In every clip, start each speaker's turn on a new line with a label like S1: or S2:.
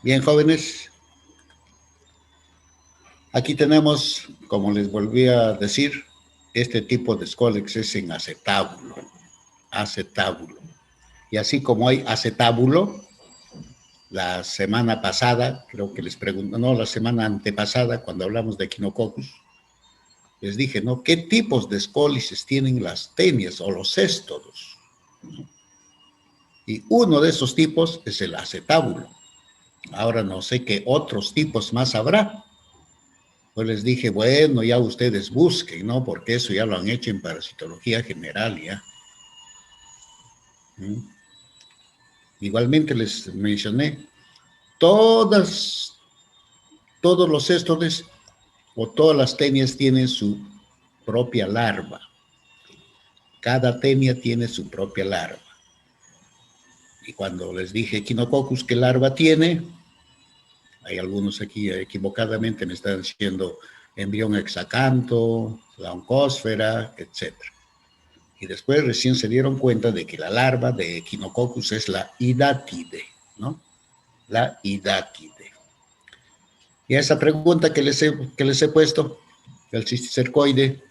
S1: Bien, jóvenes, aquí tenemos, como les volví a decir, este tipo de Scolex es en acetábulo, acetábulo. Y así como hay acetábulo, la semana pasada, creo que les pregunto, no, la semana antepasada, cuando hablamos de Echinococcus, les dije, ¿no? ¿Qué tipos de escólices tienen las tenias o los céstodos? Y uno de esos tipos es el acetábulo. Ahora no sé qué otros tipos más habrá. Pues les dije, bueno, ya ustedes busquen, ¿no? Porque eso ya lo han hecho en parasitología general, ya. ¿Mm? Igualmente les mencioné, todas, todos los éstones o todas las tenias tienen su propia larva. Cada tenia tiene su propia larva. Y cuando les dije Echinococcus, ¿qué larva tiene? Hay algunos aquí equivocadamente me están diciendo embrión hexacanto, la oncósfera, etcétera. Y después recién se dieron cuenta de que la larva de Echinococcus es la hidátide, ¿no? La hidátide. Y a esa pregunta que les he puesto, el cisticercoide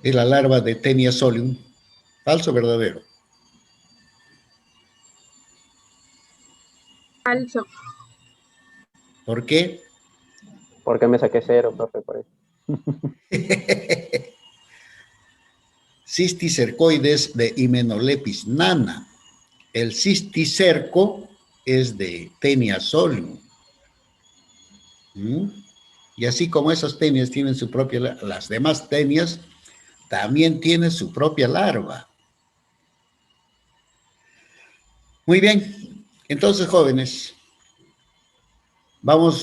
S1: es la larva de Tenia solium, ¿falso o verdadero?
S2: Falso.
S1: ¿Por qué?
S3: ¿Por qué me saqué cero, profe? Por eso.
S1: Cisticercoides de Hymenoplepis nana. El cisticerco es de Tenia solium. ¿Mm? Y así como esas tenias tienen su propia, las demás tenias también tienen su propia larva. Muy bien, entonces jóvenes,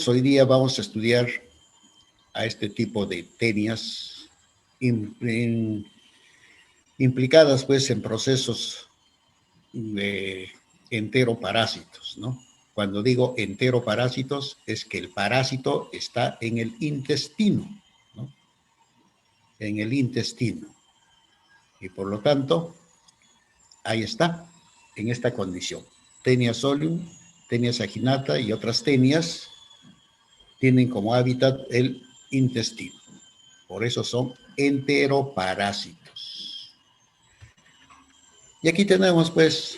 S1: hoy día vamos a estudiar a este tipo de tenias implicadas pues en procesos de enteroparásitos, ¿no? Cuando digo enteroparásitos es que el parásito está en el intestino, ¿no? En el intestino. Y por lo tanto, ahí está, en esta condición. Tenia solium, tenia saginata y otras tenias tienen como hábitat el intestino. Por eso son enteroparásitos. Y aquí tenemos pues,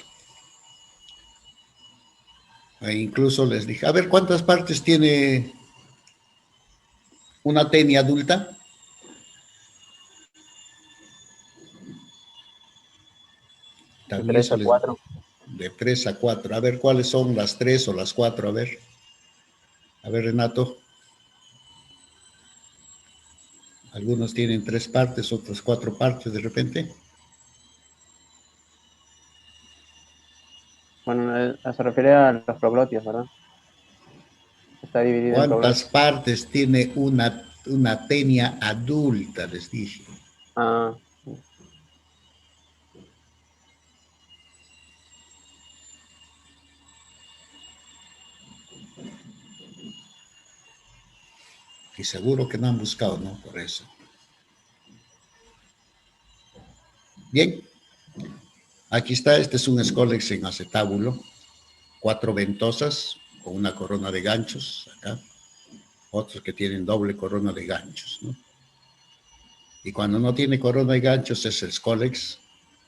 S1: incluso les dije, a ver, ¿cuántas partes tiene una tenia adulta?
S3: De
S1: También
S3: 3
S1: eso
S3: a
S1: les...
S3: 4.
S1: De 3 a 4. A ver, ¿cuáles son las 3 o las 4? A ver, Renato. Algunos tienen 3 partes, otros 4 partes de repente.
S3: Bueno, se refiere a los proglotios, ¿verdad? Está dividido en
S1: ¿Cuántas
S3: proglotios.
S1: partes tiene una tenia adulta? Les dije.
S3: Ah,
S1: Y seguro que no han buscado, ¿no? Por eso. Bien, aquí está. Este es un Scolex en acetábulo. 4 ventosas con una corona de ganchos acá. Otros que tienen doble corona de ganchos, ¿no? Y cuando no tiene corona de ganchos es el Scolex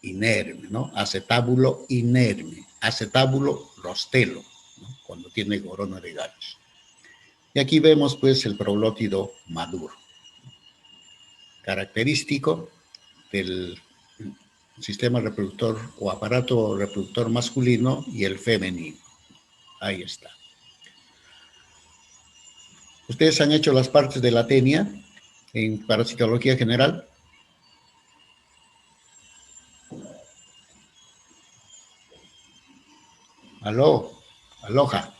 S1: inerme, ¿no? Acetábulo inerme. Acetábulo rostelo, ¿no? Cuando tiene corona de ganchos. Y aquí vemos pues el proglótido maduro, característico del sistema reproductor o aparato reproductor masculino y el femenino. Ahí está. ¿Ustedes han hecho las partes de la tenia en parasitología general? Aló, aloja.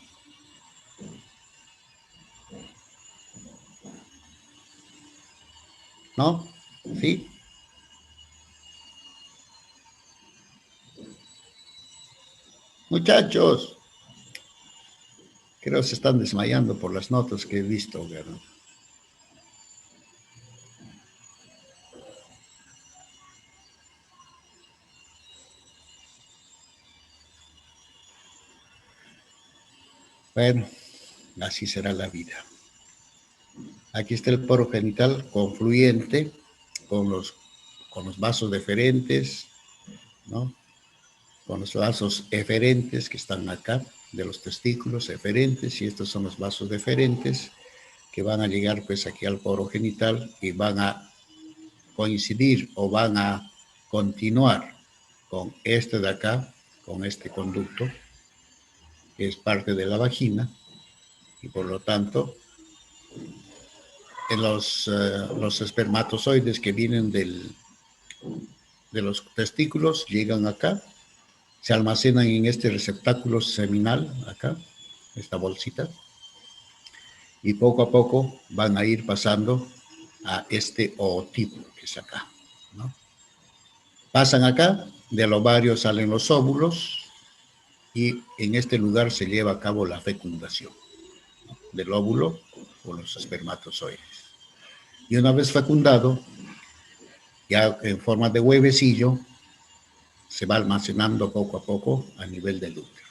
S1: ¿No? ¿Sí? Muchachos, creo que se están desmayando por las notas que he visto, ¿verdad? Bueno, así será la vida. Aquí está el poro genital confluyente con los vasos deferentes, ¿no? Con los vasos eferentes que están acá, de los testículos eferentes, y estos son los vasos deferentes que van a llegar pues aquí al poro genital y van a coincidir o van a continuar con este de acá, con este conducto, que es parte de la vagina, y por lo tanto en los espermatozoides que vienen de los testículos llegan acá, se almacenan en este receptáculo seminal, acá, esta bolsita, y poco a poco van a ir pasando a este ootipo, que es acá, ¿no? Pasan acá, del ovario salen los óvulos, y en este lugar se lleva a cabo la fecundación, ¿no? Del óvulo o los espermatozoides. Y una vez fecundado, ya en forma de huevecillo, se va almacenando poco a poco a nivel del útero.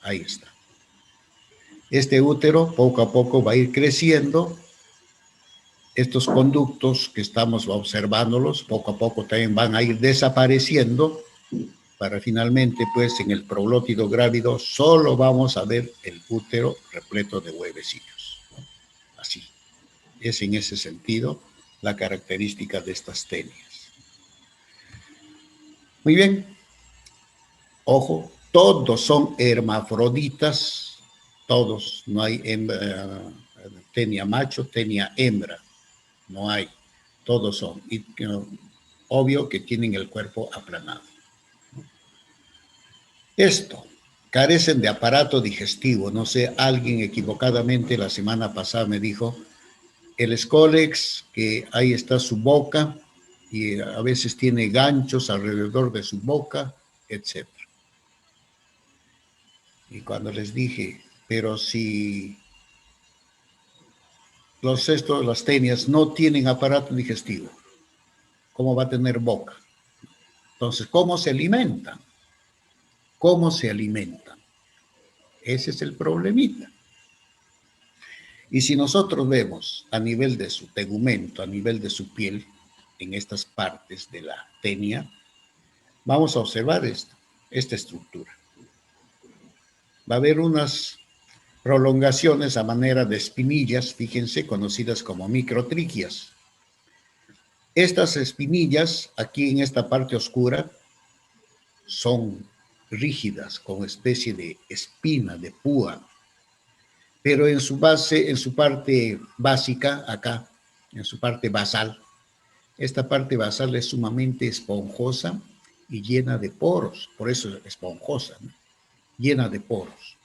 S1: Ahí está. Este útero poco a poco va a ir creciendo. Estos conductos que estamos observándolos, poco a poco también van a ir desapareciendo, para finalmente, pues, en el proglótido grávido, solo vamos a ver el útero repleto de huevecillos. Así. Es en ese sentido la característica de estas tenias. Muy bien. Ojo, todos son hermafroditas, todos. No hay tenia macho, tenia hembra. No hay. Todos son. Y obvio que tienen el cuerpo aplanado. Esto, carecen de aparato digestivo. No sé, alguien equivocadamente la semana pasada me dijo, el Scolex, que ahí está su boca, y a veces tiene ganchos alrededor de su boca, etc. Y cuando les dije, pero si las tenias no tienen aparato digestivo, ¿cómo va a tener boca? Entonces, ¿cómo se alimentan? ¿Cómo se alimentan? Ese es el problemita. Y si nosotros vemos a nivel de su tegumento, a nivel de su piel, en estas partes de la tenia, vamos a observar esta estructura. Va a haber unas prolongaciones a manera de espinillas, fíjense, conocidas como microtriquias. Estas espinillas, aquí en esta parte oscura, son rígidas, con especie de espina, de púa, pero en su base, en su parte básica, acá, en su parte basal, esta parte basal es sumamente esponjosa y llena de poros, por eso es esponjosa, ¿no? Llena de poros.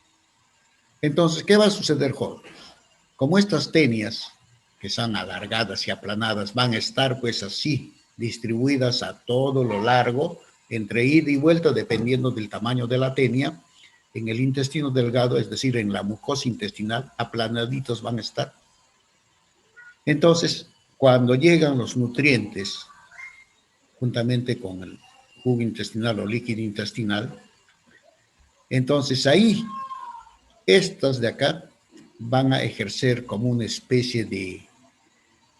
S1: Entonces, ¿qué va a suceder, jóvenes? Como estas tenias, que son alargadas y aplanadas, van a estar pues así, distribuidas a todo lo largo, entre ida y vuelta, dependiendo del tamaño de la tenia, en el intestino delgado, es decir, en la mucosa intestinal, aplanaditos van a estar. Entonces, cuando llegan los nutrientes, juntamente con el jugo intestinal o líquido intestinal, entonces ahí, estas de acá van a ejercer como una especie de,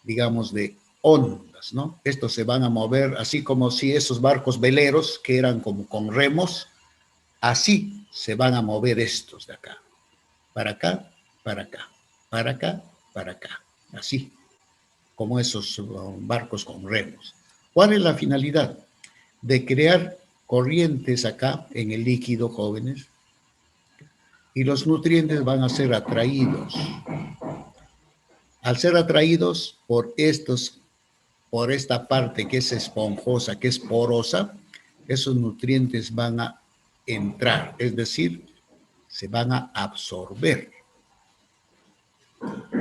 S1: digamos, de ondas, ¿no? Estos se van a mover así como si esos barcos veleros que eran como con remos, así se van a mover estos de acá, para acá, para acá, para acá, para acá, así, como esos barcos con remos. ¿Cuál es la finalidad? De crear corrientes acá en el líquido, jóvenes, y los nutrientes van a ser atraídos. Al ser atraídos por esta parte que es esponjosa, que es porosa, esos nutrientes van a entrar, es decir, se van a absorber.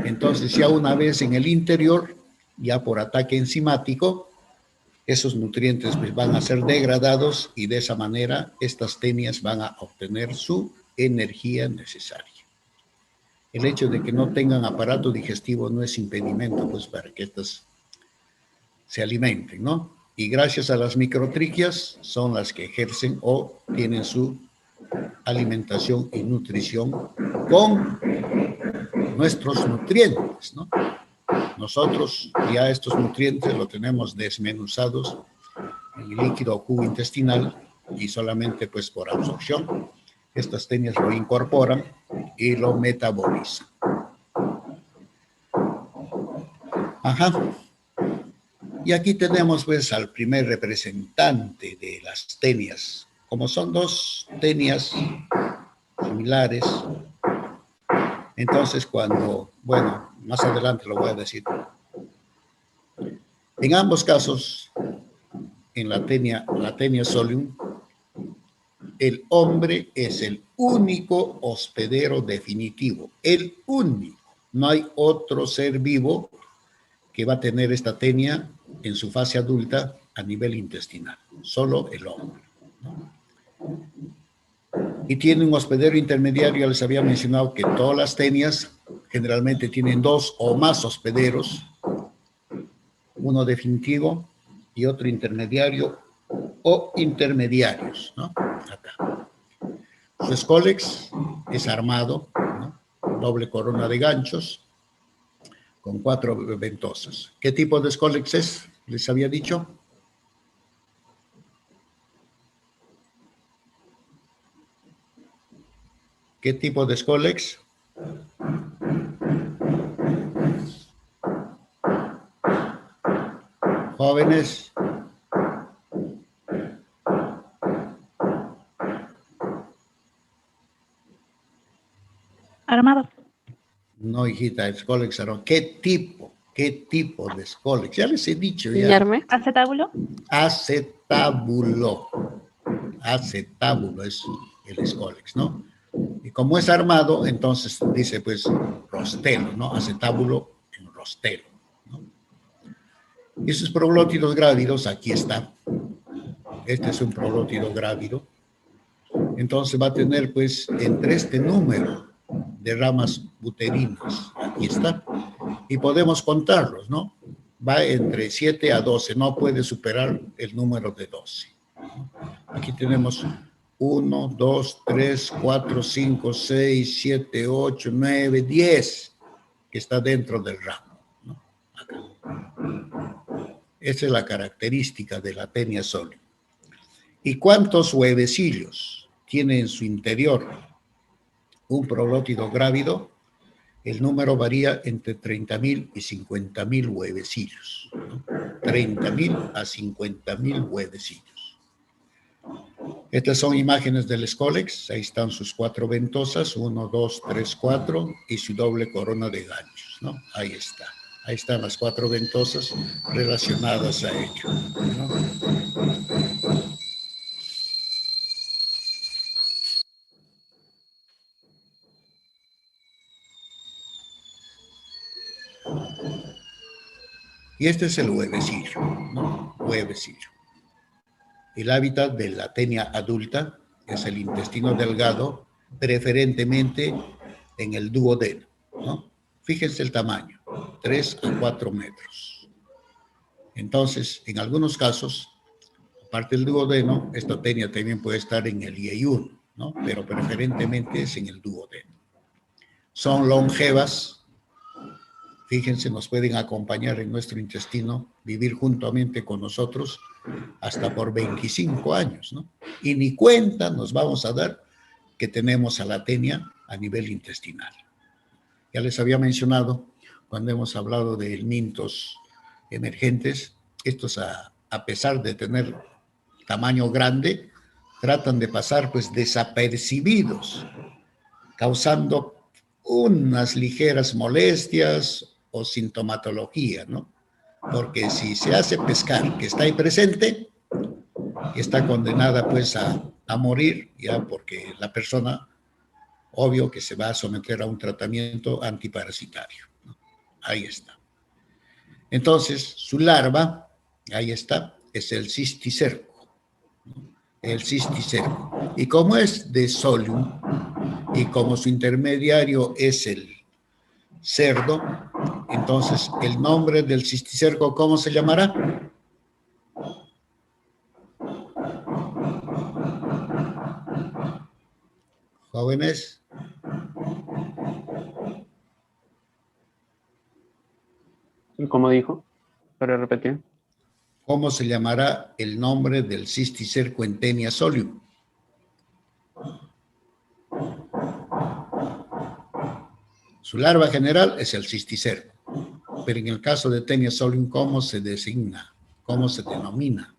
S1: Entonces, ya una vez en el interior, ya por ataque enzimático, esos nutrientes pues van a ser degradados y de esa manera estas tenias van a obtener su energía necesaria. El hecho de que no tengan aparato digestivo no es impedimento pues para que estas se alimenten, ¿no? Y gracias a las microtriquias son las que ejercen o tienen su alimentación y nutrición con nuestros nutrientes, ¿no? Nosotros ya estos nutrientes los tenemos desmenuzados en el líquido o jugo intestinal y solamente pues por absorción estas tenias lo incorporan y lo metabolizan. Ajá. Y aquí tenemos pues al primer representante de las tenias. Como son dos tenias similares, entonces cuando, bueno, más adelante lo voy a decir. En ambos casos, en la tenia solium, el hombre es el único hospedero definitivo, el único. No hay otro ser vivo que va a tener esta tenia en su fase adulta a nivel intestinal, solo el hombre, ¿no? Y tiene un hospedero intermediario, ya les había mencionado que todas las tenias generalmente tienen dos o más hospederos, uno definitivo y otro intermediario o intermediarios, ¿no? Acá. Su escólex es armado, ¿no? Doble corona de ganchos con 4 ventosas. ¿Qué tipo de escólex es? ¿Les había dicho? ¿Qué tipo de escólex? Jóvenes.
S2: Armado.
S1: No, hijita, escólex armado. ¿Qué tipo? ¿Qué tipo de escólex? Ya les he dicho ya.
S4: Guillermo.
S2: Acetábulo.
S1: Acetábulo. Acetábulo es el escólex, ¿no? Y como es armado, entonces dice pues rostelo, ¿no? Acetábulo en rostelo, ¿no? Y sus proglótidos grávidos, aquí está. Este es un proglótido grávido. Entonces va a tener pues entre este número de ramas uterinas, aquí está. Y podemos contarlos, ¿no? Va entre 7 a 12, no puede superar el número de 12. Aquí tenemos 1, 2, 3, 4, 5, 6, 7, 8, 9, 10 que está dentro del ramo, ¿no? Acá. Esa es la característica de la tenia solium. ¿Y cuántos huevecillos tiene en su interior un proglótido grávido? El número varía entre 30.000 y 50.000 huevecillos, ¿no? 30.000 a 50.000 huevecillos. Estas son imágenes del escólex. Ahí están sus 4 ventosas, 1, 2, 3, 4, y su doble corona de ganchos, ¿no? Ahí está. Ahí están las 4 ventosas relacionadas a ello, ¿no? Y este es el huevecillo, ¿no? Huevecillo. El hábitat de la tenia adulta es el intestino delgado, preferentemente en el duodeno, ¿no? Fíjense el tamaño, 3 a 4 metros. Entonces, en algunos casos, aparte del duodeno, esta tenia también puede estar en el IE1, ¿no? Pero preferentemente es en el duodeno. Son longevas. Fíjense, nos pueden acompañar en nuestro intestino, vivir juntamente con nosotros hasta por 25 años, ¿no? Y ni cuenta nos vamos a dar que tenemos a la tenia a nivel intestinal. Ya les había mencionado, cuando hemos hablado de helmintos emergentes, estos a pesar de tener tamaño grande, tratan de pasar pues desapercibidos, causando unas ligeras molestias o sintomatología, ¿no? Porque si se hace pescar que está ahí presente, está condenada pues a morir, ya, porque la persona, obvio que se va a someter a un tratamiento antiparasitario, ¿no? Ahí está. Entonces, su larva, ahí está, es el cisticerco, ¿no? El cisticerco. Y como es de solium, y como su intermediario es el cerdo, entonces el nombre del cisticerco, ¿cómo se llamará? Jóvenes,
S3: ¿Cómo dijo? Para repetir.
S1: ¿cómo se llamará el nombre del cisticerco en Taenia solium? Su larva general es el cisticerco, pero en el caso de Taenia solium, ¿cómo se designa? ¿Cómo se denomina?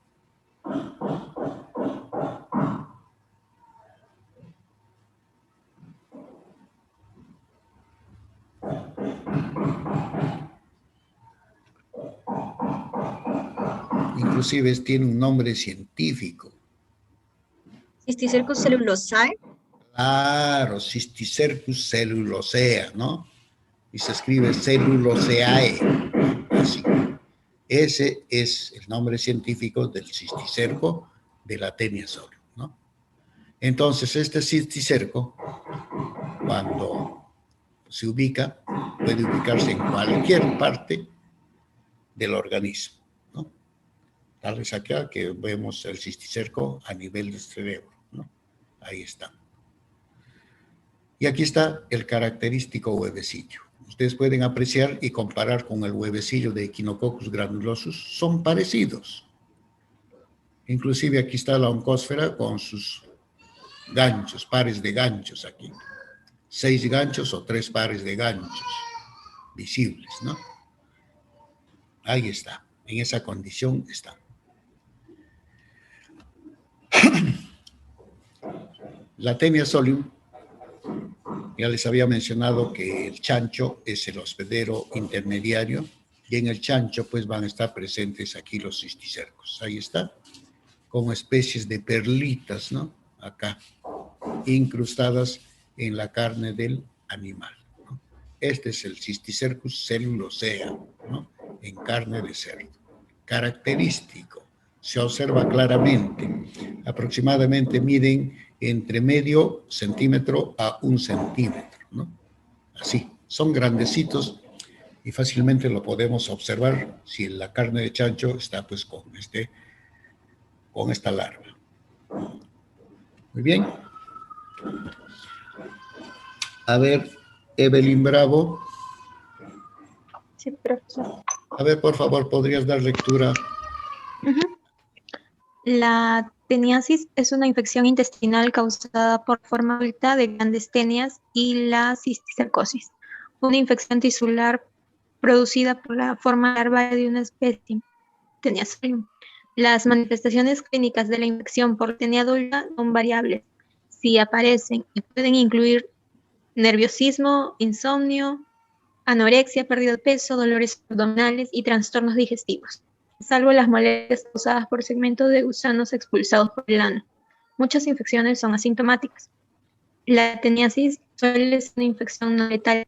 S1: Inclusive tiene un nombre científico.
S2: Cisticercus cellulosae.
S1: Claro, Cisticercus cellulosea, ¿no? Y se escribe celluloseae, así. Ese es el nombre científico del cisticerco de la Taenia solium, ¿no? Entonces, este cisticerco, cuando se ubica, puede ubicarse en cualquier parte del organismo, ¿no? Tal vez acá que vemos el cisticerco a nivel del cerebro, ¿no? Ahí está. Y aquí está el característico huevecillo. Ustedes pueden apreciar y comparar con el huevecillo de Echinococcus granulosus. Son parecidos. Inclusive aquí está la oncósfera con sus ganchos, pares de ganchos aquí. 6 ganchos o 3 pares de ganchos visibles, ¿no? Ahí está. En esa condición está. La Taenia solium, ya les había mencionado que el chancho es el hospedero intermediario y en el chancho pues van a estar presentes aquí los cisticercos. Ahí está, como especies de perlitas, ¿no? Acá, incrustadas en la carne del animal, ¿no? Este es el Cisticercus cellulosea, ¿no? En carne de cerdo. Característico, se observa claramente, aproximadamente miden entre medio centímetro a 1 centímetro, ¿no? Así, son grandecitos y fácilmente lo podemos observar si la carne de chancho está pues con esta larva. Muy bien. A ver, Evelyn Bravo.
S2: Sí, profesor.
S1: A ver, por favor, ¿podrías dar lectura?
S2: La teniasis es una infección intestinal causada por forma adulta de grandes tenias y la cisticercosis, una infección tisular producida por la forma larvaria de una especie, Teniasolium. Las manifestaciones clínicas de la infección por tenia adulta son variables. Si aparecen y pueden incluir nerviosismo, insomnio, anorexia, pérdida de peso, dolores abdominales y trastornos digestivos, salvo las molestias causadas por segmentos de gusanos expulsados por el ano. Muchas infecciones son asintomáticas. La teniasis suele ser una infección no letal.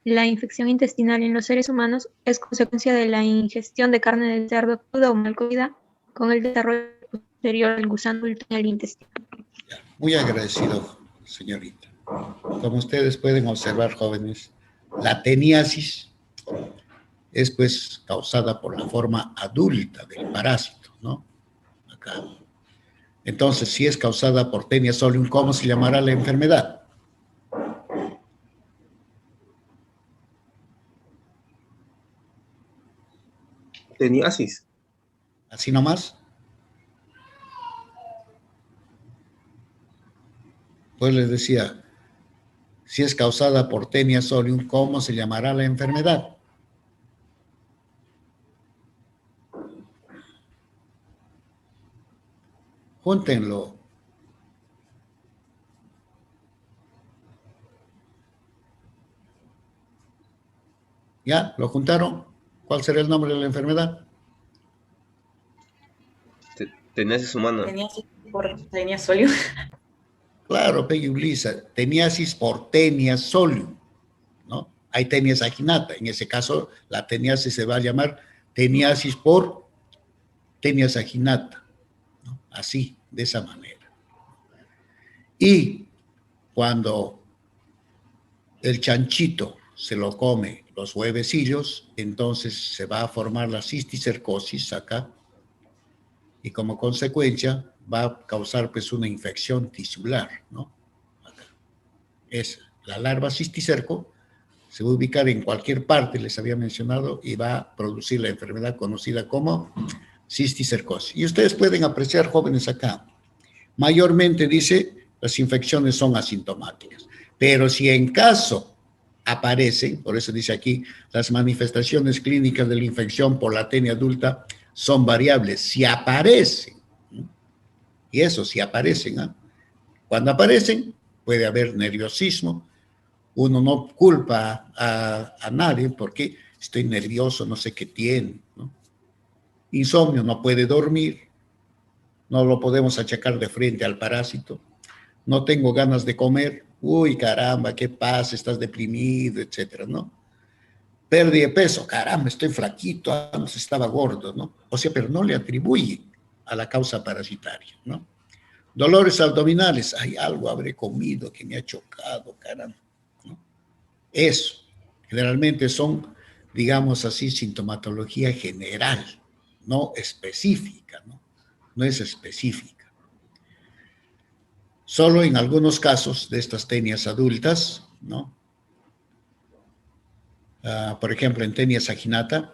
S2: La infección intestinal en los seres humanos es consecuencia de la ingestión de carne de cerdo cruda o mal cocida con el desarrollo posterior del gusano adulto en el intestino.
S1: Muy agradecido, señorita. Como ustedes pueden observar, jóvenes, la teniasis es pues causada por la forma adulta del parásito, ¿no? Acá. Entonces, si es causada por Taenia solium, ¿cómo se llamará la enfermedad?
S4: Teniasis.
S1: ¿Así nomás? Pues les decía, si es causada por Taenia solium, ¿cómo se llamará la enfermedad? Júntenlo. ¿Ya? ¿Lo juntaron? ¿Cuál será el nombre de la enfermedad?
S4: Teniasis humana.
S5: Teniasis por Taenia solium.
S1: Claro, Peggy Ulisa, teniasis por Taenia solium, ¿no? Hay Taenia saginata, en ese caso la teniasis se va a llamar teniasis por Taenia saginata, ¿no? Así, de esa manera. Y cuando el chanchito se lo come los huevecillos, entonces se va a formar la cisticercosis acá, y como consecuencia va a causar pues una infección tisular, ¿no? Acá. es la larva cisticerco, se va a ubicar en cualquier parte, les había mencionado, y va a producir la enfermedad conocida como cisticercosis. Y ustedes pueden apreciar, jóvenes, acá, mayormente dice, las infecciones son asintomáticas, pero si en caso aparecen, por eso dice aquí, las manifestaciones clínicas de la infección por la tenia adulta son variables, si aparecen, y eso, si aparecen, ¿eh? Cuando aparecen, puede haber nerviosismo. Uno no culpa a nadie porque estoy nervioso, no sé qué tiene, ¿no? Insomnio, no puede dormir, no lo podemos achacar de frente al parásito. No tengo ganas de comer, uy, caramba, ¿qué pasa? Estás deprimido, etcétera, ¿no? Pérdida de peso, caramba, estoy flaquito, antes estaba gordo, ¿no? O sea, pero no le atribuye a la causa parasitaria, ¿no? Dolores abdominales, hay algo habré comido que me ha chocado, caramba, ¿no? Eso, generalmente son, digamos así, sintomatología general, no específica, ¿no? No es específica. Solo en algunos casos de estas tenias adultas, ¿no? Por ejemplo, en tenia saginata,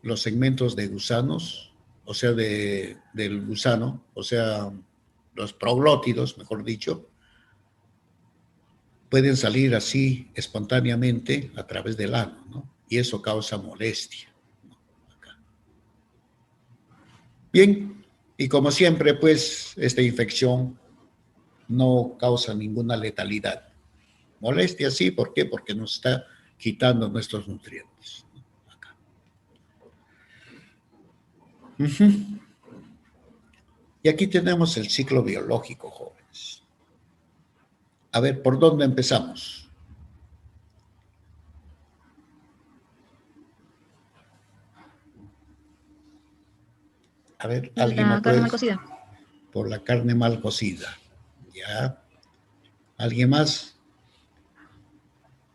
S1: los segmentos de gusanos, o sea, del gusano, o sea, los proglótidos, mejor dicho, pueden salir así espontáneamente a través del ano, ¿no? Y eso causa molestia, ¿no? Acá. Bien, y como siempre, pues, esta infección no causa ninguna letalidad. Molestia sí, ¿por qué? Porque nos está quitando nuestros nutrientes, ¿no? Acá. Y aquí tenemos el ciclo biológico, jóvenes. A ver, ¿por dónde empezamos? A ver, ¿alguien me
S2: La carne
S1: puede?
S2: mal cocida.
S1: Por la carne mal cocida. ¿Ya? ¿Alguien más?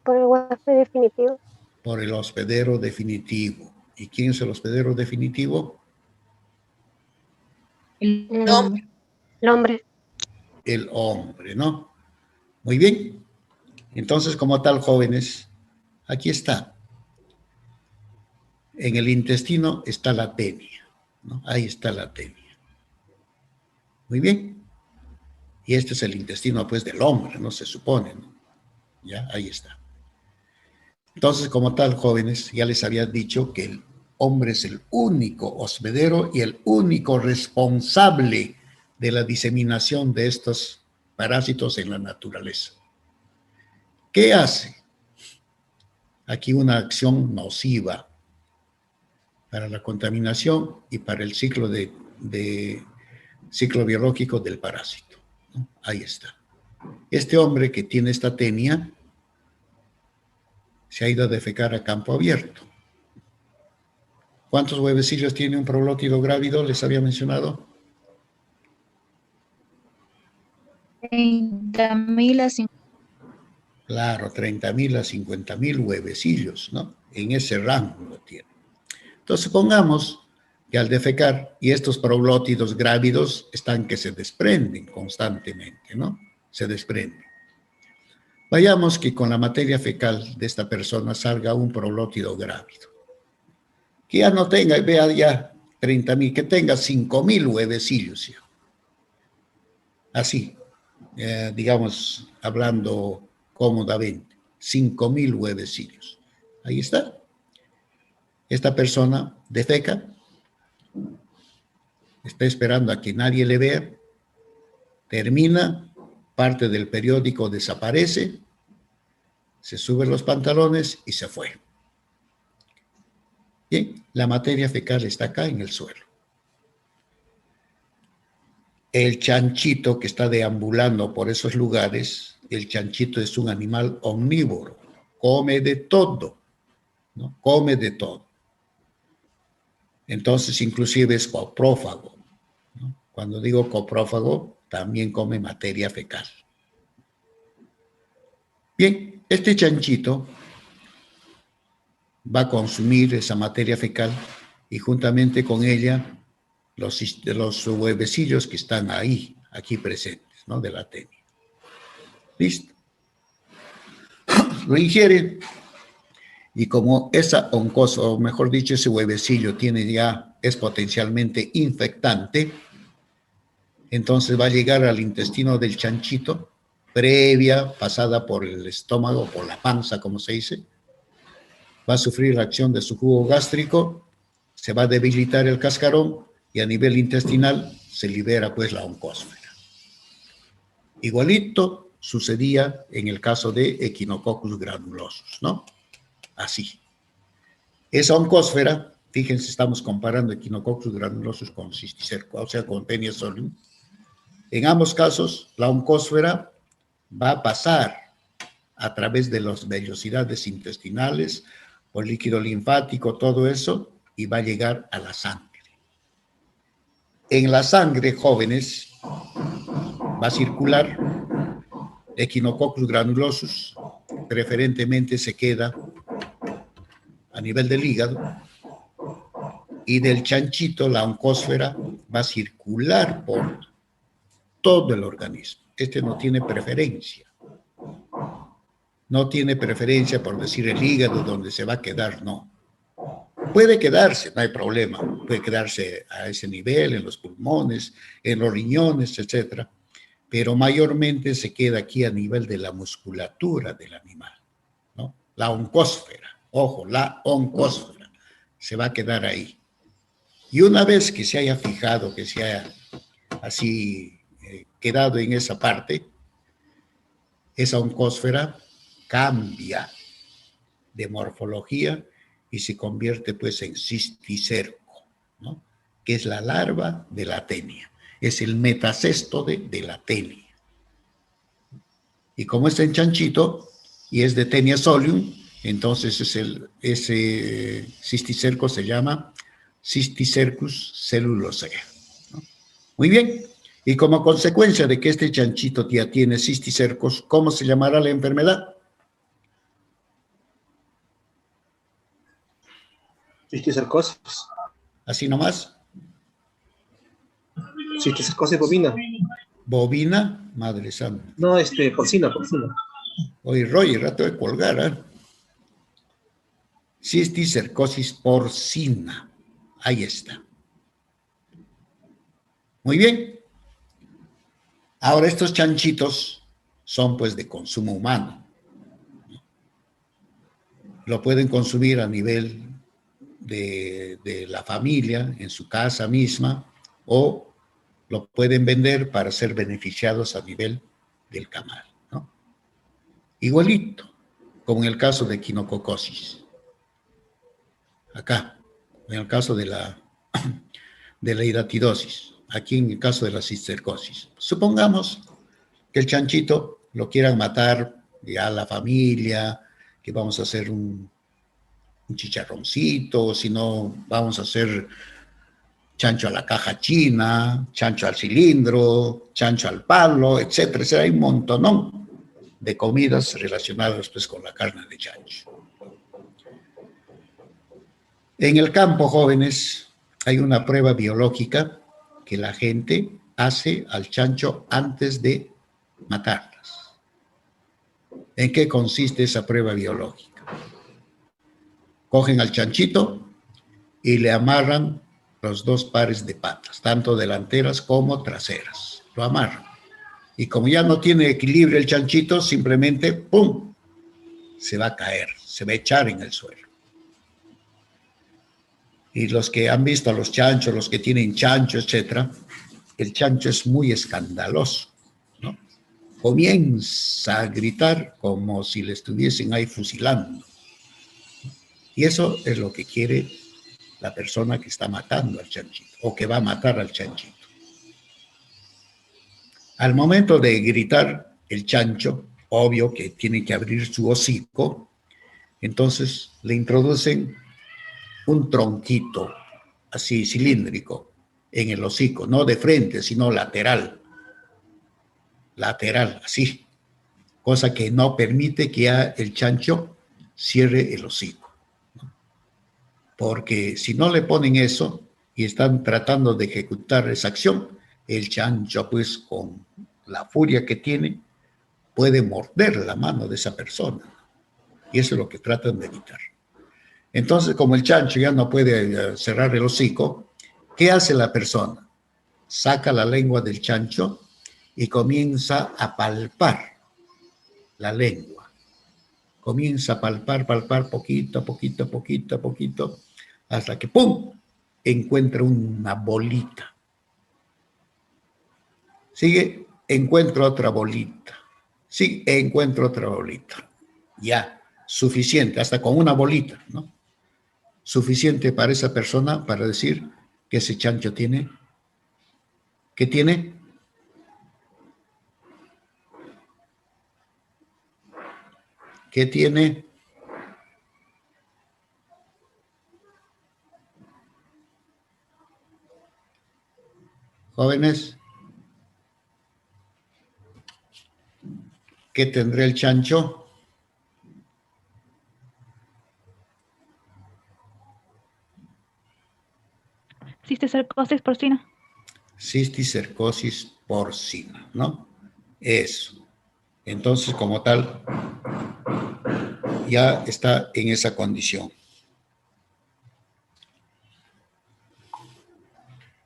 S6: Por el huésped definitivo.
S1: Por el hospedero definitivo. ¿Y quién es el hospedero definitivo?
S2: El
S6: El
S2: hombre.
S6: hombre.
S1: El hombre, ¿no? Muy bien. Entonces, como tal, jóvenes, aquí está. En el intestino está la tenia, ¿no? Ahí está la tenia. Muy bien. Y este es el intestino, pues, del hombre, ¿no? Se supone, ¿no? Ya, ahí está. Entonces, como tal, jóvenes, ya les había dicho que el hombre es el único hospedero y el único responsable de la diseminación de estos parásitos en la naturaleza. ¿Qué hace? Aquí una acción nociva para la contaminación y para el ciclo ciclo biológico del parásito, ¿no? Ahí está. Este hombre que tiene esta tenia se ha ido a defecar a campo abierto. ¿Cuántos huevecillos tiene un proglótido grávido? Les había mencionado.
S2: 30.000 a 50.000.
S1: Claro, 30.000 a 50.000 huevecillos, ¿no? En ese rango lo tiene. Entonces pongamos que al defecar, y estos proglótidos grávidos están que se desprenden constantemente, ¿no? Se desprenden. Vayamos que con la materia fecal de esta persona salga un proglótido grávido. Que ya no tenga, vea ya 30.000, que tenga 5.000 huevecillos. Así, digamos, hablando cómodamente, 5.000 huevecillos. Ahí está. Esta persona defeca, está esperando a que nadie le vea, termina, parte del periódico desaparece, se suben los pantalones y se fue. Bien, la materia fecal está acá en el suelo. El chanchito que está deambulando por esos lugares, el chanchito es un animal omnívoro, come de todo, ¿no? Come de todo. Entonces, inclusive es coprófago, ¿no? Cuando digo coprófago, también come materia fecal. Bien, este chanchito va a consumir esa materia fecal y juntamente con ella los huevecillos que están ahí, aquí presentes, ¿no? De la tenia. ¿Listo? lo ingiere y como esa oncosa, o mejor dicho, ese huevecillo es potencialmente infectante, entonces va a llegar al intestino del chanchito, previa pasada por el estómago, por la panza, como se dice, va a sufrir la acción de su jugo gástrico, se va a debilitar el cascarón y a nivel intestinal se libera pues la oncósfera. Igualito sucedía en el caso de Echinococcus granulosus, ¿no? Así. Esa oncósfera, fíjense, estamos comparando Echinococcus granulosus con cisticerco, o sea, con Taenia solium. En ambos casos, la oncósfera va a pasar a través de las vellosidades intestinales, por líquido linfático, todo eso, y va a llegar a la sangre. En la sangre, jóvenes, va a circular Echinococcus granulosus, preferentemente se queda a nivel del hígado, y del chanchito, la oncósfera, va a circular por todo el organismo. Este no tiene preferencia. No tiene preferencia por decir el hígado donde se va a quedar, no. Puede quedarse, no hay problema. Puede quedarse a ese nivel, en los pulmones, en los riñones, etcétera. Pero mayormente se queda aquí a nivel de la musculatura del animal, ¿no? La oncósfera, ojo, la oncósfera se va a quedar ahí. Y una vez que se haya fijado, que se haya así quedado en esa parte, esa oncósfera cambia de morfología y se convierte pues en cisticerco, ¿no? Que es la larva de la tenia, es el metacéstode de la tenia. Y como está en chanchito y es de Taenia solium, entonces ese cisticerco se llama Cysticercus celulosea, ¿no? Muy bien. Y como consecuencia de que este chanchito ya tiene cisticercos, ¿cómo se llamará la enfermedad?
S4: Cisticercosis.
S1: Así nomás.
S4: Cisticercosis bovina.
S1: Bovina, madre santa.
S4: No, porcina.
S1: Oye, Roger, rato de colgar, ¿eh? Cisticercosis porcina. Ahí está. Muy bien. Ahora estos chanchitos son pues de consumo humano. Lo pueden consumir a nivel de la familia, en su casa misma, o lo pueden vender para ser beneficiados a nivel del camal, ¿no? Igualito, como en el caso de equinococosis. Acá, en el caso de la hidatidosis, aquí en el caso de la cistercosis. Supongamos que el chanchito lo quieran matar ya la familia, que vamos a hacer un chicharroncito, si no vamos a hacer chancho a la caja china, chancho al cilindro, chancho al palo, etcétera. O sea, hay un montonón de comidas relacionadas pues con la carne de chancho. En el campo, jóvenes, hay una prueba biológica que la gente hace al chancho antes de matarlas. ¿En qué consiste esa prueba biológica? Cogen al chanchito y le amarran los dos pares de patas, tanto delanteras como traseras. Lo amarran. Y como ya no tiene equilibrio el chanchito, simplemente, ¡pum!, se va a caer, se va a echar en el suelo. Y los que han visto a los chanchos, los que tienen chancho, etcétera, el chancho es muy escandaloso, ¿no? Comienza a gritar como si le estuviesen ahí fusilando. Y eso es lo que quiere la persona que está matando al chanchito o que va a matar al chanchito. Al momento de gritar el chancho, obvio que tiene que abrir su hocico, entonces le introducen un tronquito así cilíndrico en el hocico, no de frente, sino lateral, así, cosa que no permite que ya el chancho cierre el hocico. Porque si no le ponen eso y están tratando de ejecutar esa acción, el chancho, pues con la furia que tiene, puede morder la mano de esa persona. Y eso es lo que tratan de evitar. Entonces, como el chancho ya no puede cerrar el hocico, ¿qué hace la persona? Saca la lengua del chancho y comienza a palpar la lengua. Comienza a palpar, poquito, poquito, poquito, poquito, hasta que ¡pum! Encuentra una bolita. Sigue, encuentra otra bolita. Sí, encuentro otra bolita. Ya, suficiente, hasta con una bolita, ¿no? Suficiente para esa persona para decir que ese chancho tiene. ¿Qué tiene? ¿Qué tiene? Jóvenes, ¿qué tendrá el chancho?
S7: Cisticercosis porcina.
S1: Cisticercosis porcina, ¿no? Eso. Entonces, como tal, ya está en esa condición.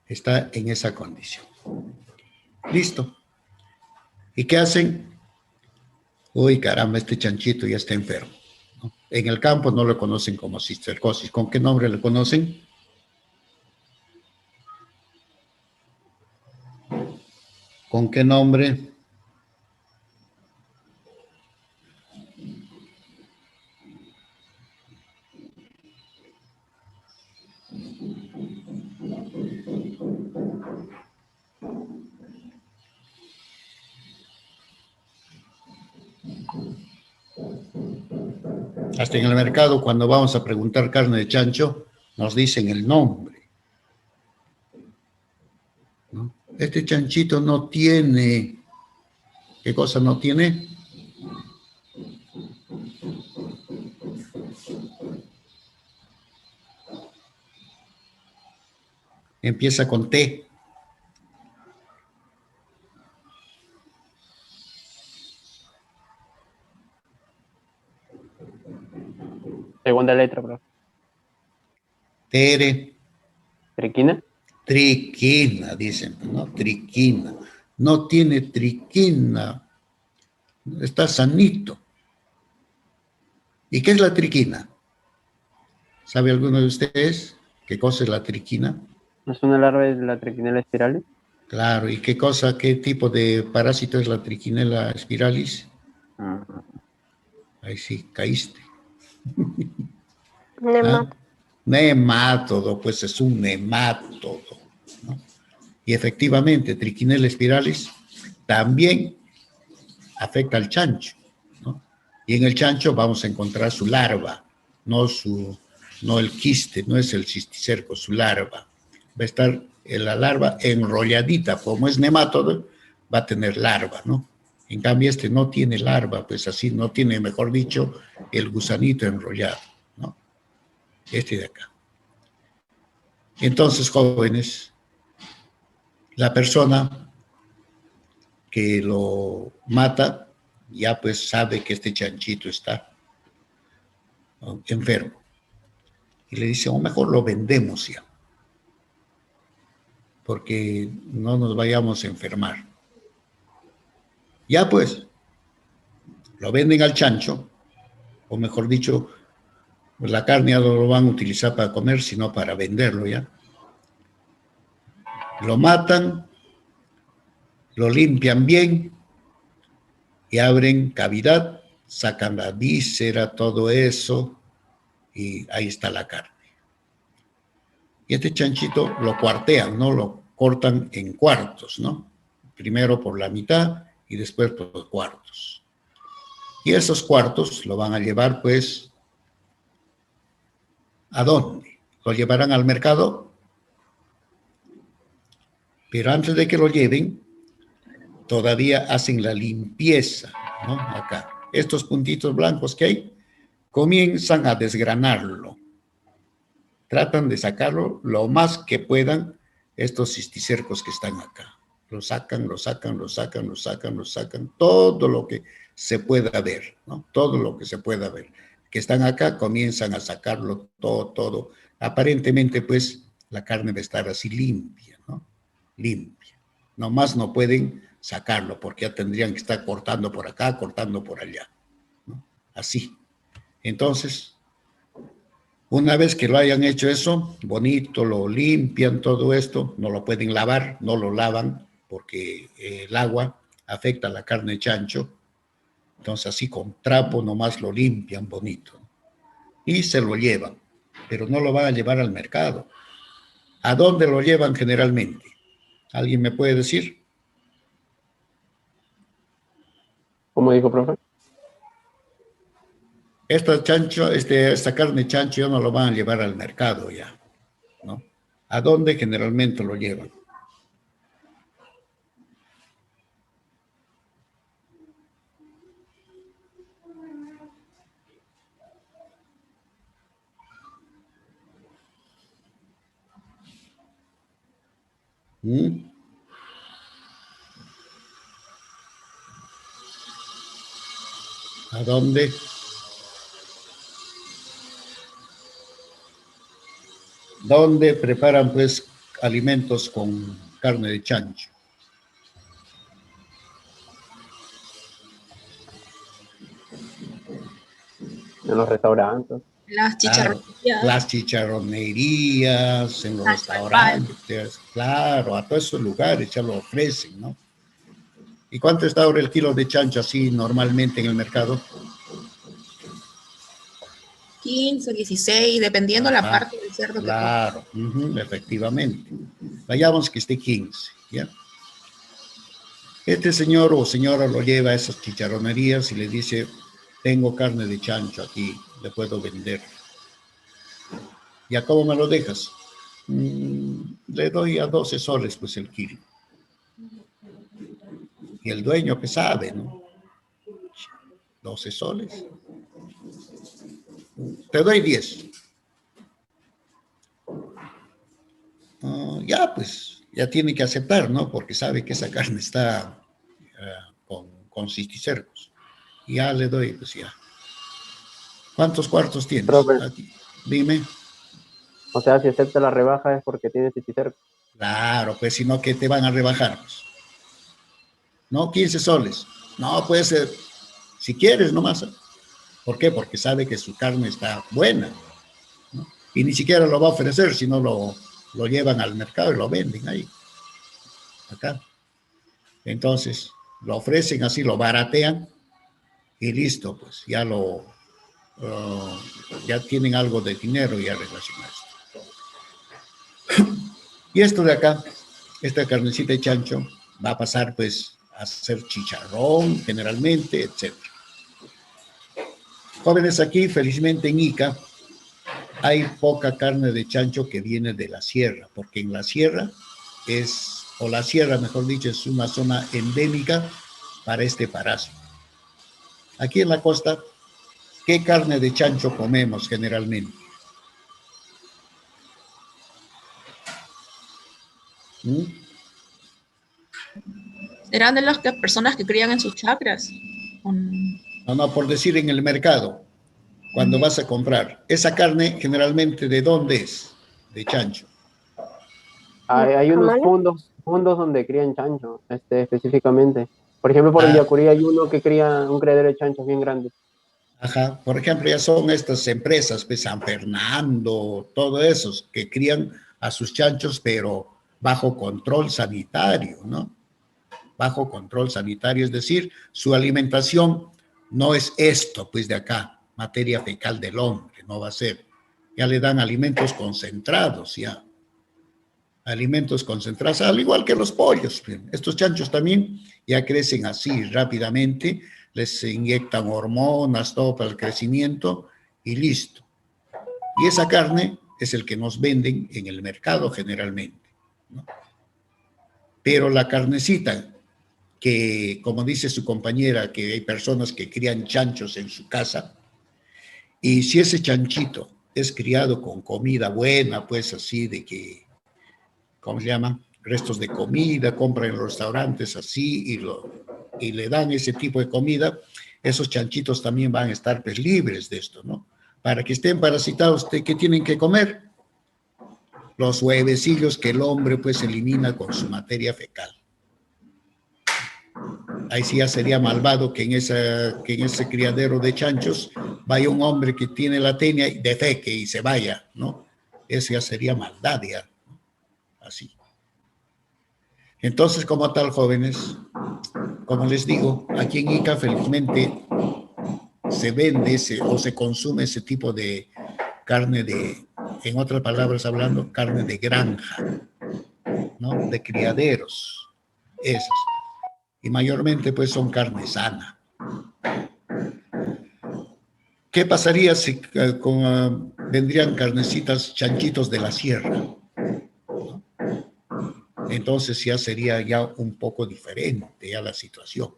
S1: Está en esa condición. Listo. ¿Y qué hacen? Uy, caramba, este chanchito ya está enfermo, ¿no? En el campo no lo conocen como cisticercosis. ¿Con qué nombre le conocen? ¿Con qué nombre? Hasta en el mercado, cuando vamos a preguntar carne de chancho, nos dicen el nombre, ¿no? Este chanchito no tiene, ¿qué cosa no tiene? Empieza con T.
S3: Segunda letra, bro.
S1: Tere.
S3: ¿Triquina?
S1: Triquina, dicen, ¿no? Triquina. No tiene triquina. Está sanito. ¿Y qué es la triquina? ¿Sabe alguno de ustedes qué cosa es la triquina?
S3: ¿No es una larva de la triquinela spiralis?
S1: Claro, ¿y qué cosa, qué tipo de parásito es la triquinela spiralis? Ahí sí, caíste. ¿Ah?
S6: Nemat.
S1: Nemátodo, pues es un nemátodo, ¿no? Y efectivamente, triquinela spiralis también afecta al chancho, ¿no? Y en el chancho vamos a encontrar su larva, no el quiste, no es el cisticerco, su larva. Va a estar la larva enrolladita, como es nemátodo, va a tener larva, ¿no? En cambio, este no tiene larva, pues así, no tiene, mejor dicho, el gusanito enrollado, ¿no? Este de acá. Entonces, jóvenes, la persona que lo mata ya pues sabe que este chanchito está, ¿no?, enfermo. Y le dice, o mejor lo vendemos ya, porque no nos vayamos a enfermar. Ya pues, lo venden al chancho, o mejor dicho, pues la carne ya no lo van a utilizar para comer, sino para venderlo ya. Lo matan, lo limpian bien y abren cavidad, sacan la víscera, todo eso, y ahí está la carne. Y este chanchito lo cuartean, ¿no? Lo cortan en cuartos, ¿no? Primero por la mitad y después por los cuartos. Y esos cuartos lo van a llevar, pues, ¿a dónde? Lo llevarán al mercado, pero antes de que lo lleven, todavía hacen la limpieza, ¿no? Acá. Estos puntitos blancos que hay, comienzan a desgranarlo. Tratan de sacarlo lo más que puedan estos cisticercos que están acá. Lo sacan, lo sacan, lo sacan, lo sacan, lo sacan, todo lo que se pueda ver, ¿no? Todo lo que se pueda ver. que están acá comienzan a sacarlo todo. Aparentemente, pues, la carne debe estar así limpia, ¿no? Limpia. Nomás no pueden sacarlo porque ya tendrían que estar cortando por acá, cortando por allá, ¿no? Así. Entonces, una vez que lo hayan hecho eso, bonito, lo limpian, todo esto, no lo pueden lavar, no lo lavan porque el agua afecta a la carne de chancho. Entonces, así con trapo nomás lo limpian bonito y se lo llevan, pero no lo van a llevar al mercado. ¿A dónde lo llevan generalmente? ¿Alguien me puede decir?
S3: ¿Cómo dijo, profe?
S1: Esta carne de chancho ya no lo van a llevar al mercado ya, ¿no? ¿A dónde generalmente lo llevan? ¿Mm? ¿A dónde? ¿Dónde preparan pues alimentos con carne de chancho?
S3: En los restaurantes.
S5: Las
S1: Claro,
S5: chicharronerías.
S1: las chicharronerías, en los
S5: Tal cual.
S1: restaurantes, claro, a todos esos lugares ya lo ofrecen, ¿no? ¿Y cuánto está ahora el kilo de chancho así normalmente en el mercado?
S5: 15, 16, dependiendo la
S1: Ajá,
S5: parte del cerdo que compre.
S1: claro, efectivamente. Vayamos que esté 15, ¿ya? Este señor o señora lo lleva a esas chicharronerías y le dice, tengo carne de chancho aquí, le puedo vender. ¿Y a cómo me lo dejas? Le doy a 12 soles pues el kilo. Y el dueño que sabe, ¿no? 12 soles. Te doy 10. Ya, pues, ya tiene que aceptar, ¿no? Porque sabe que esa carne está con cisticercos. Ya le doy, pues ya. ¿Cuántos cuartos tienes?
S3: Profe,
S1: Aquí. Dime.
S3: o sea, si acepta la rebaja es porque tiene cisticerco.
S1: Claro, pues, si no, ¿qué te van a rebajar? Pues? No, 15 soles. No, puede ser, si quieres nomás. ¿Por qué? Porque sabe que su carne está buena, ¿no? Y ni siquiera lo va a ofrecer, sino lo llevan al mercado y lo venden ahí, acá. Entonces, lo ofrecen así, lo baratean y listo, pues ya tienen algo de dinero ya relacionado. Y esto de acá, esta carnecita de chancho, va a pasar pues a ser chicharrón generalmente, etc. Jóvenes, aquí felizmente en Ica hay poca carne de chancho que viene de la sierra, porque en la sierra la sierra mejor dicho, es una zona endémica para este parásito. Aquí en la costa, ¿qué carne de chancho comemos generalmente? ¿Mm?
S5: ¿Serán de las personas que crían en sus chacras?
S1: No, por decir en el mercado, cuando vas a comprar. Esa carne generalmente, ¿de dónde es? De chancho.
S3: Hay unos
S6: ¿Jamales?
S3: fundos donde crían chancho, específicamente. Por ejemplo, por el
S1: Ah,
S3: Yacurí hay uno que cría un criadero de chanchos bien grande.
S1: ajá. Por ejemplo, ya son estas empresas, pues San Fernando, todo esos que crían a sus chanchos, pero bajo control sanitario, ¿no? Bajo control sanitario, es decir, su alimentación no es esto, pues de acá, materia fecal del hombre, no va a ser. Ya le dan alimentos concentrados, ya. Alimentos concentrados, al igual que los pollos. Estos chanchos también ya crecen así rápidamente, les inyectan hormonas, todo para el crecimiento y listo. Y esa carne es el que nos venden en el mercado generalmente, ¿no? Pero la carnecita que, como dice su compañera, que hay personas que crían chanchos en su casa, y si ese chanchito es criado con comida buena, pues así de que, ¿cómo se llama? Restos de comida, compran en los restaurantes así y le dan ese tipo de comida, esos chanchitos también van a estar pues, libres de esto, ¿no? Para que estén parasitados, ¿qué tienen que comer? Los huevecillos que el hombre pues elimina con su materia fecal. Ahí sí ya sería malvado que en ese criadero de chanchos vaya un hombre que tiene la tenia y defeque y se vaya, ¿no? Eso ya sería maldad, ya. Así. Entonces, como tal, jóvenes, como les digo, aquí en Ica felizmente se vende o se consume ese tipo de carne en otras palabras hablando, carne de granja, ¿no? De criaderos, esas. Y mayormente pues son carne sana. ¿Qué pasaría si vendrían carnecitas, chanchitos de la sierra? ¿No? Entonces ya sería ya un poco diferente ya la situación.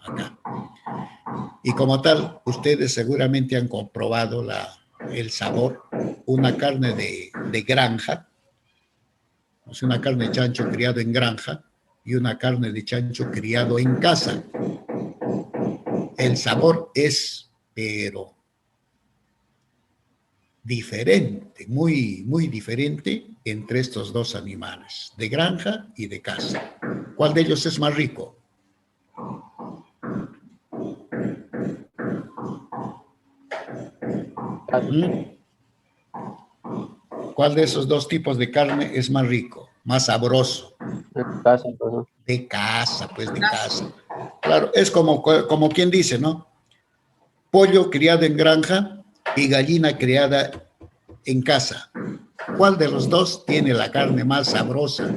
S1: Acá. Y como tal, ustedes seguramente han comprobado el sabor. Una carne de granja, o sea, una carne de chancho criado en granja y una carne de chancho criado en casa. El sabor es, pero diferente, muy, muy diferente entre estos dos animales, de granja y de casa. ¿Cuál de ellos es más rico? ¿Cuál de esos dos tipos de carne es más rico, más sabroso? De casa, pues de casa. Claro, es como quien dice, ¿no? Pollo criado en granja y gallina criada en casa. ¿Cuál de los dos tiene la carne más sabrosa?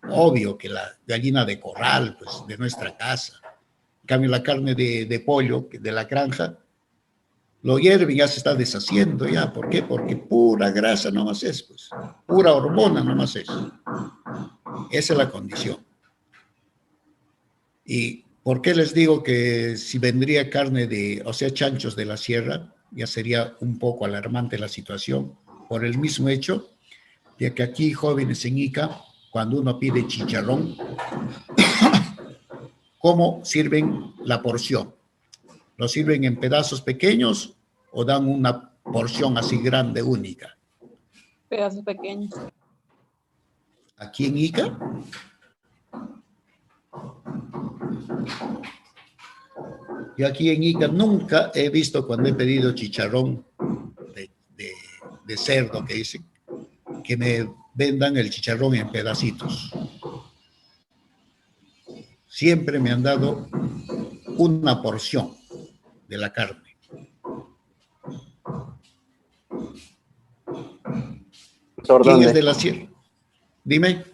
S1: Obvio que la gallina de corral, pues de nuestra casa. En cambio, la carne de pollo de la granja, lo hierven, ya se está deshaciendo ya. ¿Por qué? Porque pura grasa nomás es, pues. Pura hormona nomás es. Esa es la condición. ¿Y por qué les digo que si vendría carne o sea, chanchos de la sierra, ya sería un poco alarmante la situación? Por el mismo hecho de que aquí, jóvenes en Ica, cuando uno pide chicharrón, ¿cómo sirven la porción? ¿Lo sirven en pedazos pequeños o dan una porción así grande, única?
S5: Pedazos pequeños.
S1: Aquí en Ica, yo aquí en Ica nunca he visto cuando he pedido chicharrón de cerdo, que dicen, que me vendan el chicharrón en pedacitos. Siempre me han dado una porción de la carne. ¿Quién es de la sierra? Dime.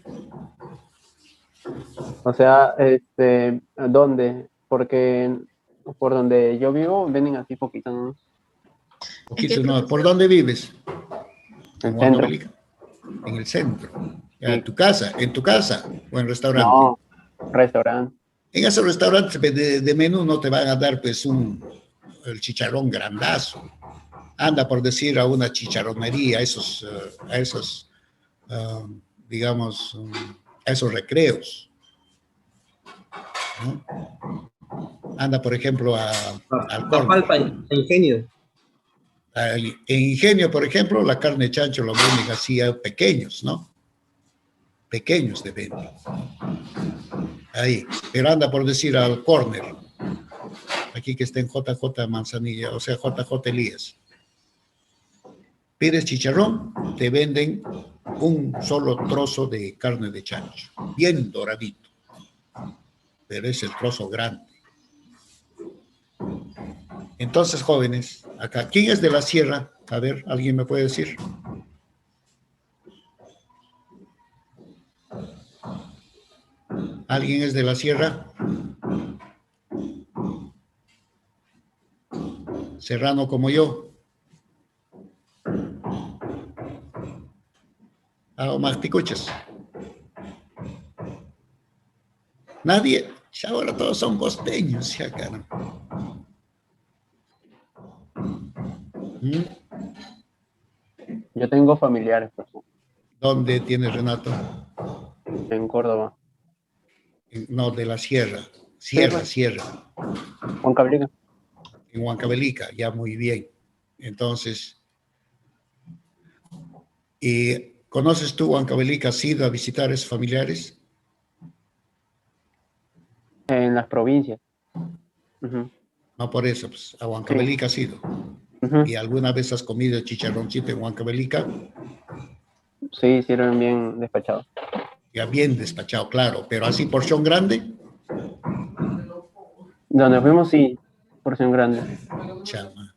S3: O sea, ¿dónde? Porque por donde yo vivo venden así poquito, ¿no?
S1: Poquito, no. ¿Por dónde vives?
S3: En el centro.
S1: En el centro.
S3: Sí.
S1: ¿En tu casa o en restaurante?
S3: No, restaurante.
S1: En esos restaurantes de menú no te van a dar pues el chicharrón grandazo. Anda por decir a una chicharronería, a esos digamos, a esos recreos, ¿no? Anda, por ejemplo, al
S4: Palpa, Ingenio.
S1: En Ingenio, por ejemplo, la carne de chancho lo venden así pequeños, ¿no? Pequeños de venta. Ahí. Pero anda por decir al corner. Aquí que está en JJ Manzanilla, o sea, JJ Elías. Pides chicharrón, te venden un solo trozo de carne de chancho, bien doradito. Pero es el trozo grande. Entonces, jóvenes, acá, ¿quién es de la sierra? A ver, ¿alguien me puede decir? ¿Alguien es de la sierra? Serrano como yo. ¿O más te escuchas? Nadie. Ahora todos son costeños, ya, caramba.
S3: Yo tengo familiares, por ejemplo.
S1: ¿Dónde tienes, Renato?
S3: En Córdoba.
S1: No, de la sierra. Sierra.
S3: Huancavelica.
S1: En Huancavelica, ya muy bien. Entonces, ¿conoces tú Huancavelica? ¿Has ido a visitar a esos familiares?
S3: En las provincias. Ujú.
S1: No por eso, pues a
S3: Sí.
S1: Huancavelica has ido.
S3: Ujú.
S1: ¿Y alguna vez has comido chicharroncito en Huancavelica?
S3: Sí, sirven bien despachados.
S1: Ya bien despachado, claro, pero así porción grande,
S3: Donde fuimos, sí, porción grande.
S1: chama.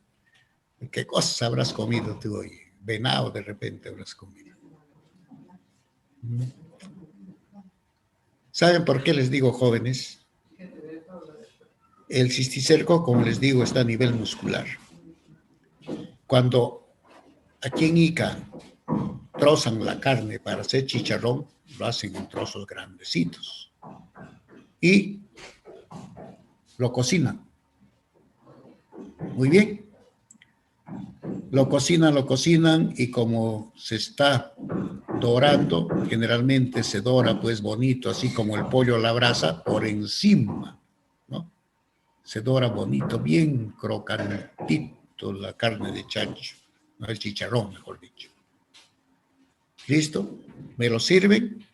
S1: ¿Qué cosas habrás comido tú hoy? Venado de repente habrás comido. ¿Saben por qué les digo jóvenes? El cisticerco, como les digo, está a nivel muscular. Cuando aquí en Ica trozan la carne para hacer chicharrón, lo hacen en trozos grandecitos y lo cocinan. Muy bien. Lo cocinan y como se está dorando, generalmente se dora pues bonito, así como el pollo a la brasa, por encima, ¿no? Se dora bonito, bien crocantito la carne de chancho, ¿no? El chicharrón, mejor dicho. ¿Listo? Me lo sirven,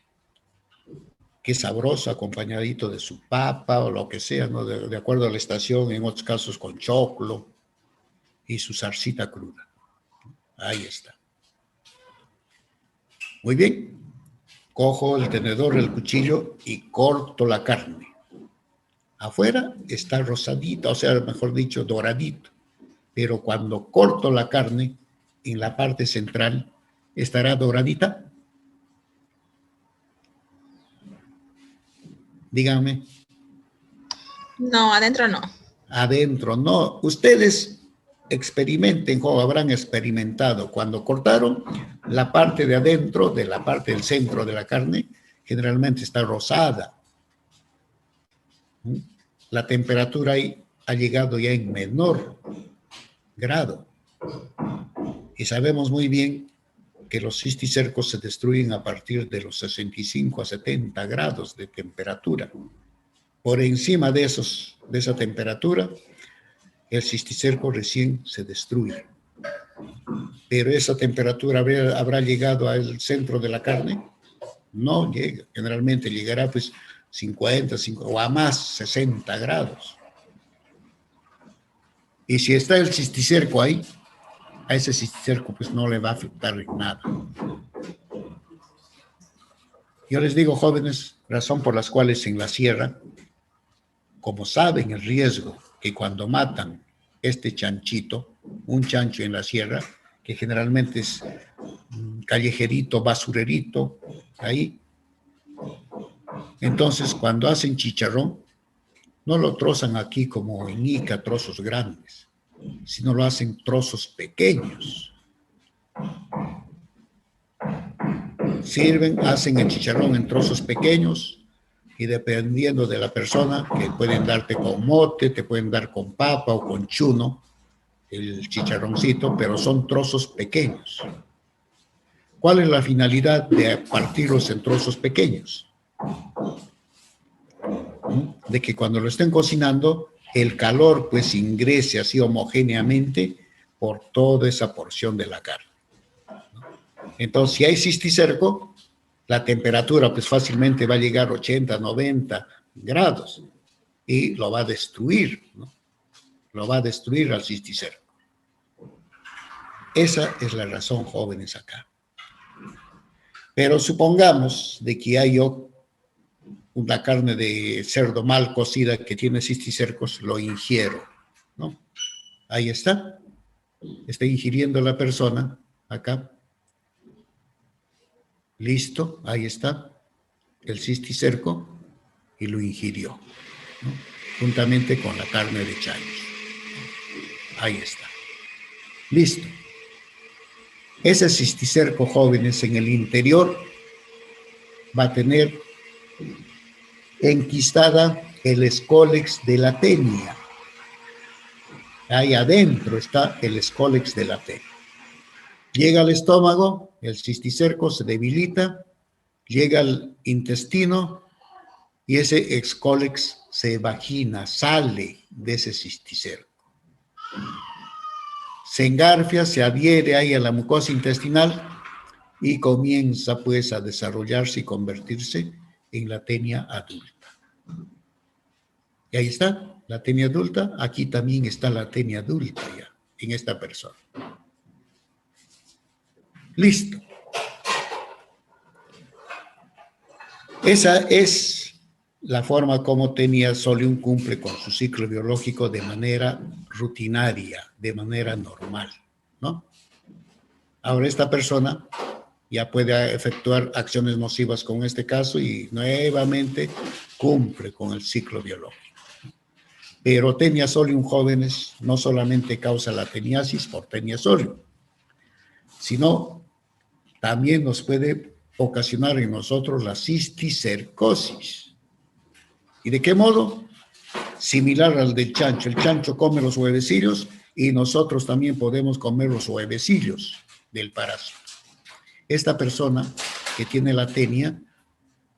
S1: qué sabroso, acompañadito de su papa o lo que sea, ¿no? De acuerdo a la estación, en otros casos con choclo y su zarcita cruda. Ahí está. Muy bien. Cojo el tenedor, el cuchillo y corto la carne. Afuera está rosadita, o sea, mejor dicho, doradito. Pero cuando corto la carne, en la parte central, ¿estará doradita? Díganme.
S5: No, adentro no.
S1: Adentro, no. Ustedes experimenten o habrán experimentado cuando cortaron la parte de adentro, de la parte del centro de la carne, generalmente está rosada. La temperatura ahí ha llegado ya en menor grado. Y sabemos muy bien que los cisticercos se destruyen a partir de los 65 a 70 grados de temperatura. Por encima de esa temperatura, el cisticerco recién se destruye. Pero esa temperatura habrá llegado al centro de la carne. No llega, generalmente llegará pues 50 o a más 60 grados. Y si está el cisticerco ahí, a ese cisticerco pues no le va a afectar en nada. Yo les digo, jóvenes, razón por las cuales en la sierra, como saben el riesgo que cuando matan este chanchito, un chancho en la sierra, que generalmente es callejerito, basurerito, ahí, entonces cuando hacen chicharrón, no lo trozan aquí como en Ica, trozos grandes, sino lo hacen trozos pequeños. Sirven, hacen el chicharrón en trozos pequeños y dependiendo de la persona, que pueden darte con mote, te pueden dar con papa o con chuno, el chicharroncito, pero son trozos pequeños. ¿Cuál es la finalidad de partirlos en trozos pequeños? De que cuando lo estén cocinando, el calor pues ingrese así homogéneamente por toda esa porción de la carne. Entonces, si hay cisticerco, la temperatura pues fácilmente va a llegar a 80, 90 grados y lo va a destruir, ¿no? Lo va a destruir al cisticerco. Esa es la razón, jóvenes, acá. Pero supongamos de que hay una carne de cerdo mal cocida que tiene cisticercos, lo ingiero, ¿no? Ahí está. Está ingiriendo la persona acá. Listo, ahí está. El cisticerco y lo ingirió, ¿no? Juntamente con la carne de chancho. Ahí está. Listo. Ese cisticerco, jóvenes, en el interior va a tener enquistada el escólex de la tenia. Ahí adentro está el escólex de la tenia. Llega al estómago, el cisticerco se debilita, llega al intestino y ese excólex se evagina, sale de ese cisticerco. Se engarfia, se adhiere ahí a la mucosa intestinal y comienza pues a desarrollarse y convertirse en la tenia adulta. Y ahí está, la tenia adulta. Aquí también está la tenia adulta ya, en esta persona. Listo. Esa es la forma como tenia solium cumple con su ciclo biológico de manera rutinaria, de manera normal, ¿no? Ahora esta persona ya puede efectuar acciones nocivas con este caso y nuevamente cumple con el ciclo biológico. Pero tenia solium jóvenes no solamente causa la teniasis por tenia solium, sino también nos puede ocasionar en nosotros la cisticercosis. ¿Y de qué modo? Similar al del chancho. El chancho come los huevecillos y nosotros también podemos comer los huevecillos del parásito. Esta persona que tiene la tenia,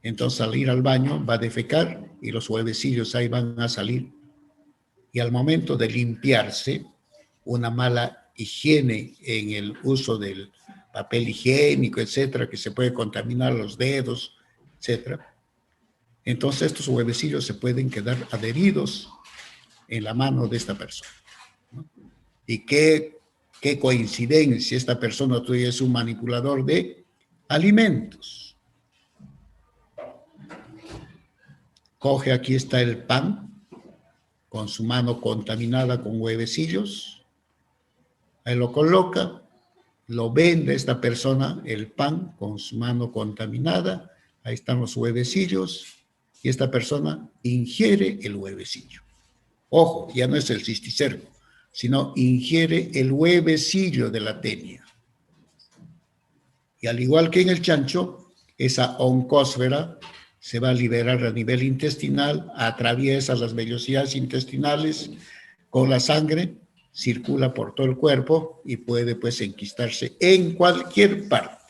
S1: entonces al ir al baño va a defecar y los huevecillos ahí van a salir. Y al momento de limpiarse, una mala higiene en el uso del papel higiénico, etcétera, que se puede contaminar los dedos, etcétera. Entonces estos huevecillos se pueden quedar adheridos en la mano de esta persona, ¿no? Y qué coincidencia, esta persona todavía es un manipulador de alimentos. Coge, aquí está el pan, con su mano contaminada con huevecillos, ahí lo coloca, lo vende esta persona, el pan con su mano contaminada, ahí están los huevecillos, y esta persona ingiere el huevecillo. Ojo, ya no es el cisticerco, sino ingiere el huevecillo de la tenia. Y al igual que en el chancho, esa oncósfera se va a liberar a nivel intestinal, atraviesa las vellosidades intestinales con la sangre, circula por todo el cuerpo y puede pues enquistarse en cualquier parte.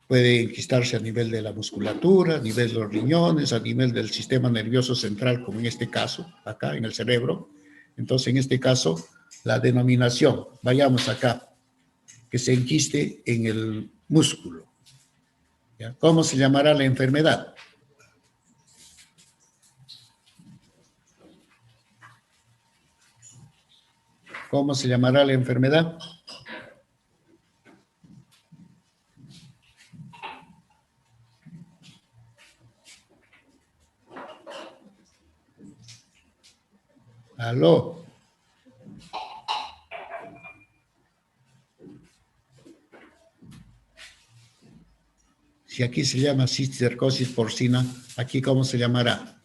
S1: Puede enquistarse a nivel de la musculatura, a nivel de los riñones, a nivel del sistema nervioso central, como en este caso, acá en el cerebro. Entonces, en este caso, la denominación, vayamos acá, que se enquiste en el músculo. ¿Ya? ¿Cómo se llamará la enfermedad? ¿Cómo se llamará la enfermedad? Aló. Si aquí se llama cisticercosis porcina, ¿aquí cómo se llamará?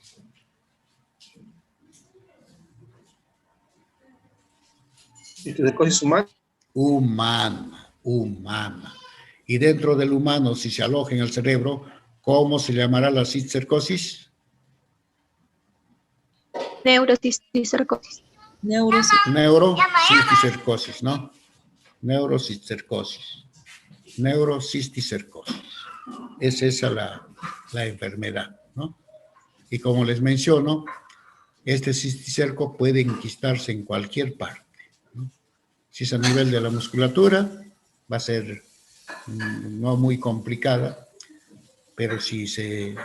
S4: Cisticercosis humana.
S1: Humana. Y dentro del humano, si se aloja en el cerebro, ¿cómo se llamará la cisticercosis?
S2: Neurocisticercosis.
S1: Neurocisticercosis, ¿no? Neurocisticercosis. Neurocisticercosis. Es esa la enfermedad, ¿no? Y como les menciono, este cisticerco puede enquistarse en cualquier parte, ¿no? Si es a nivel de la musculatura, va a ser no muy complicada, pero si se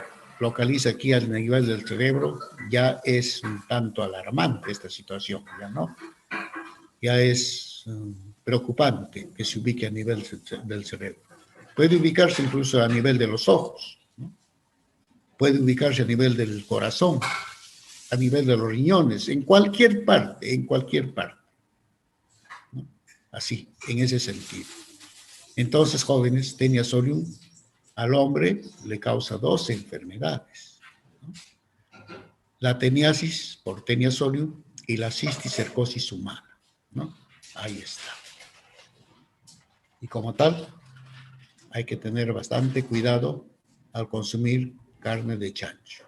S1: localiza aquí al nivel del cerebro, ya es un tanto alarmante esta situación, ¿ya no? Ya es preocupante que se ubique a nivel del cerebro. Puede ubicarse incluso a nivel de los ojos, ¿no? Puede ubicarse a nivel del corazón, a nivel de los riñones, en cualquier parte, ¿no? Así, en ese sentido. Entonces, jóvenes, tenia solium al hombre le causa dos enfermedades, ¿no? La teniasis por tenia solium y la cisticercosis humana, ¿no? Ahí está. Y como tal, hay que tener bastante cuidado al consumir carne de chancho.